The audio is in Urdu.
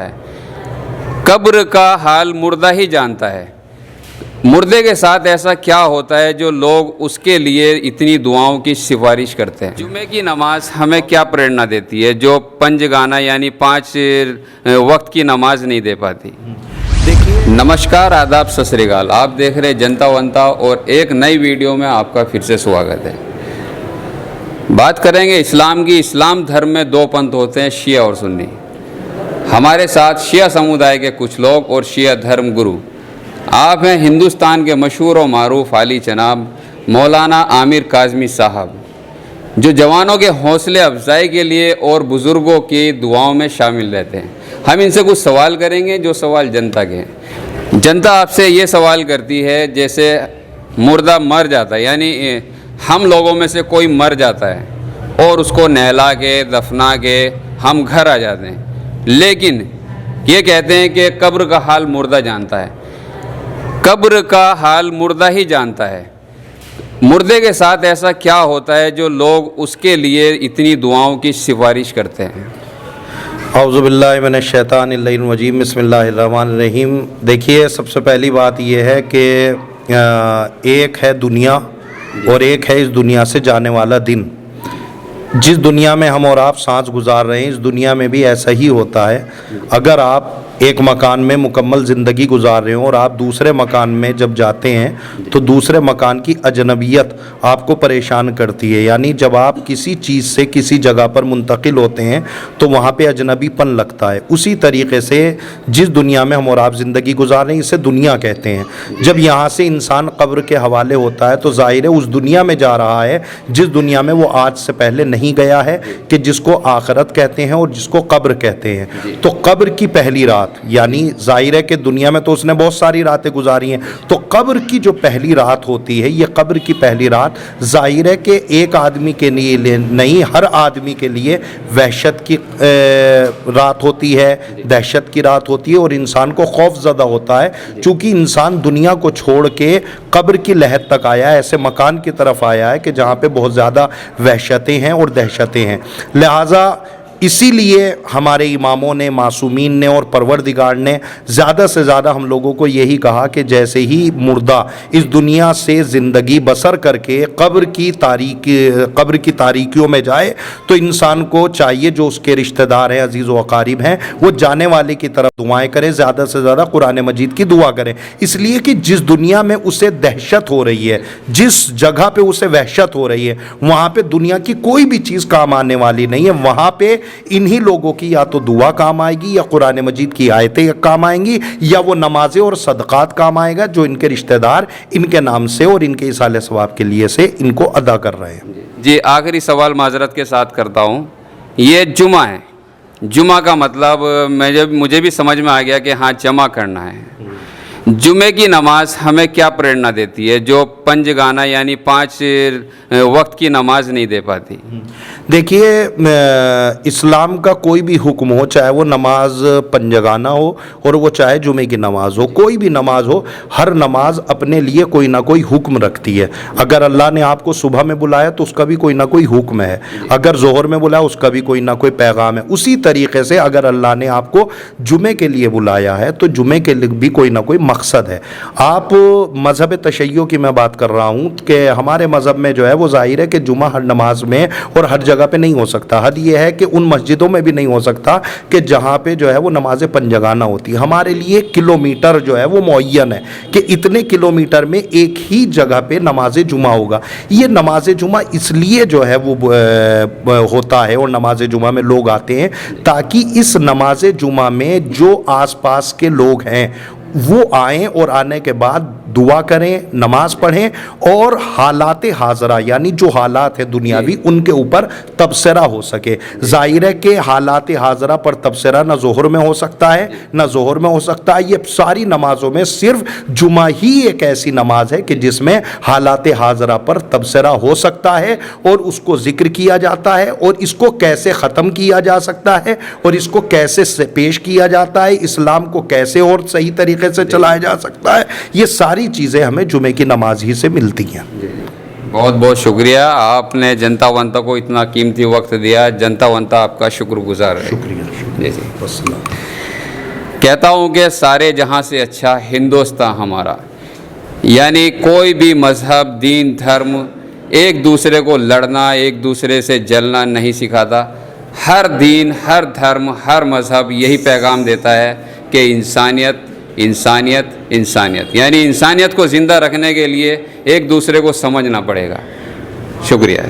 ہے قبر کا حال مردہ ہی جانتا ہے۔ مردے کے ساتھ ایسا کیا ہوتا ہے جو لوگ اس کے لیے اتنی دعاؤں کی سفارش کرتے ہیں؟ جمعے کی نماز ہمیں کیا پریرنا دیتی ہے جو پنجگانا یعنی 5 وقت کی نماز نہیں دے پاتی؟ نمسکار، آداب، ست سری اکال، آپ دیکھ رہے جنتا ونتا اور ایک نئی ویڈیو میں آپ کا پھر سے سواگت ہے۔ بات کریں گے اسلام کی۔ اسلام دھرم میں 2 پنتھ ہوتے ہیں، شیعہ اور سنی۔ ہمارے ساتھ شیعہ سمودائے کے کچھ لوگ اور شیعہ دھرم گرو آپ ہیں ہندوستان کے مشہور و معروف عالی جناب مولانا عامر کاظمی صاحب، جو جوانوں کے حوصلے افزائی کے لیے اور بزرگوں کی دعاؤں میں شامل رہتے ہیں۔ ہم ان سے کچھ سوال کریں گے جو سوال جنتا کے ہیں۔ جنتا آپ سے یہ سوال کرتی ہے، جیسے مردہ مر جاتا ہے، یعنی ہم لوگوں میں سے کوئی مر جاتا ہے اور اس کو نہلا کے دفنا کے ہم گھر آ جاتے ہیں، لیکن یہ کہتے ہیں کہ قبر کا حال مردہ جانتا ہے۔ قبر کا حال مردہ ہی جانتا ہے۔ مردے کے ساتھ ایسا کیا ہوتا ہے جو لوگ اس کے لیے اتنی دعاؤں کی سفارش کرتے ہیں؟ اعوذ باللہ من الشیطان الرجیم، بسم اللہ الرحمن الرحیم۔ دیکھیے، سب سے پہلی بات یہ ہے کہ ایک ہے دنیا اور ایک ہے اس دنیا سے جانے والا دن۔ جس دنیا میں ہم اور آپ سانس گزار رہے ہیں، اس دنیا میں بھی ایسا ہی ہوتا ہے۔ اگر آپ ایک مکان میں مکمل زندگی گزار رہے ہوں اور آپ دوسرے مکان میں جب جاتے ہیں تو دوسرے مکان کی اجنبیت آپ کو پریشان کرتی ہے، یعنی جب آپ کسی چیز سے کسی جگہ پر منتقل ہوتے ہیں تو وہاں پہ اجنبی پن لگتا ہے۔ اسی طریقے سے جس دنیا میں ہم اور آپ زندگی گزار رہے ہیں اسے دنیا کہتے ہیں۔ جب یہاں سے انسان قبر کے حوالے ہوتا ہے تو ظاہر ہے اس دنیا میں جا رہا ہے جس دنیا میں وہ آج سے پہلے نہیں گیا ہے، کہ جس کو آخرت کہتے ہیں اور جس کو قبر کہتے ہیں۔ تو قبر کی پہلی رات، یعنی ظاہر ہے کہ دنیا میں تو اس نے بہت ساری راتیں گزاری ہیں، تو قبر کی جو پہلی رات ہوتی ہے، یہ قبر کی پہلی رات ظاہر ہے کہ ایک آدمی کے لیے نہیں، ہر آدمی کے لیے وحشت کی رات ہوتی ہے، دہشت کی رات ہوتی ہے، اور انسان کو خوف زدہ ہوتا ہے، چونکہ انسان دنیا کو چھوڑ کے قبر کی لحد تک آیا ہے، ایسے مکان کی طرف آیا ہے کہ جہاں پہ بہت زیادہ وحشتیں ہیں اور دہشتیں ہیں۔ لہٰذا اسی لیے ہمارے اماموں نے، معصومین نے اور پروردگار نے زیادہ سے زیادہ ہم لوگوں کو یہی کہا کہ جیسے ہی مردہ اس دنیا سے زندگی بسر کر کے قبر کی تاریکیوں میں جائے تو انسان کو چاہیے جو اس کے رشتہ دار ہیں، عزیز و اقارب ہیں، وہ جانے والے کی طرف دعائیں کریں، زیادہ سے زیادہ قرآن مجید کی دعا کریں، اس لیے کہ جس دنیا میں اسے دہشت ہو رہی ہے، جس جگہ پہ اسے وحشت ہو رہی ہے، وہاں پہ دنیا کی کوئی بھی چیز کام آنے والی نہیں ہے۔ وہاں پہ انہی لوگوں کی یا تو دعا کام آئے گی، یا قرآن مجید کی آیتیں کام آئیں گی، یا وہ نمازیں اور صدقات کام آئے گا جو ان کے رشتہ دار ان کے نام سے اور ان کے ایصال ثواب کے لیے سے ان کو ادا کر رہے ہیں۔ جی، آخری سوال معذرت کے ساتھ کرتا ہوں۔ یہ جمعہ ہے، جمعہ کا مطلب مجھے بھی سمجھ میں آ گیا کہ ہاں جمع کرنا ہے۔ جمعے کی نماز ہمیں کیا پریرنا دیتی ہے جو پنجگانا یعنی 5 وقت کی نماز نہیں دے پاتی؟ دیکھیے، اسلام کا کوئی بھی حکم ہو، چاہے وہ نماز پنجگانا ہو اور وہ چاہے جمعے کی نماز ہو، کوئی بھی نماز ہو، ہر نماز اپنے لیے کوئی نہ کوئی حکم رکھتی ہے۔ اگر اللہ نے آپ کو صبح میں بلایا تو اس کا بھی کوئی نہ کوئی حکم ہے، اگر ظہر میں بلایا اس کا بھی کوئی نہ کوئی پیغام ہے۔ اسی طریقے سے اگر اللہ نے آپ کو جمعے کے لیے بلایا ہے تو جمعے کے لیے بھی کوئی نہ کوئی مقصد ہے۔ آپ مذہب تشیع کی میں بات کر رہا ہوں کہ ہمارے مذہب میں جو ہے وہ ظاہر ہے کہ جمعہ ہر نماز میں اور ہر جگہ پہ نہیں ہو سکتا۔ حد یہ ہے کہ ان مسجدوں میں بھی نہیں ہو سکتا کہ جہاں پہ جو ہے وہ نماز پنجگانا ہوتی ہے۔ ہمارے لیے کلومیٹر جو ہے وہ معین ہے کہ اتنے کلومیٹر میں ایک ہی جگہ پہ نماز جمعہ ہوگا۔ یہ نماز جمعہ اس لیے جو ہے وہ ہوتا ہے اور نماز جمعہ میں لوگ آتے ہیں تاکہ اس نماز جمعہ میں جو آس پاس کے لوگ ہیں وہ آئیں اور آنے کے بعد دعا کریں، نماز پڑھیں اور حالات حاضرہ یعنی جو حالات ہیں دنیاوی ان کے اوپر تبصرہ ہو سکے۔ ظاہر ہے کہ حالات حاضرہ پر تبصرہ نہ ظہر میں ہو سکتا ہے نہ ظہر میں ہو سکتا ہے۔ یہ ساری نمازوں میں صرف جمعہ ہی ایک ایسی نماز ہے کہ جس میں حالات حاضرہ پر تبصرہ ہو سکتا ہے اور اس کو ذکر کیا جاتا ہے، اور اس کو کیسے ختم کیا جا سکتا ہے اور اس کو کیسے پیش کیا جاتا ہے، اسلام کو کیسے اور صحیح طریقے سے چلایا جا سکتا ہے، یہ ساری چیزیں ہمیں جمعے کی نماز ہی سے ملتی ہیں۔ بہت بہت شکریہ، آپ نے جنتا ونتا کو اتنا قیمتی وقت دیا، جنتا ونتا آپ کا شکر گزار ہے۔ شکریہ۔ جی۔ کہتا ہوں کہ سارے جہاں سے اچھا ہندوستان ہمارا، یعنی کوئی بھی مذہب، دین، دھرم ایک دوسرے کو لڑنا، ایک دوسرے سے جلنا نہیں سکھاتا۔ ہر دین، ہر دھرم، ہر مذہب یہی پیغام دیتا ہے کہ انسانیت انسانیت انسانیت، یعنی انسانیت کو زندہ رکھنے کے لیے ایک دوسرے کو سمجھنا پڑے گا۔ شکریہ۔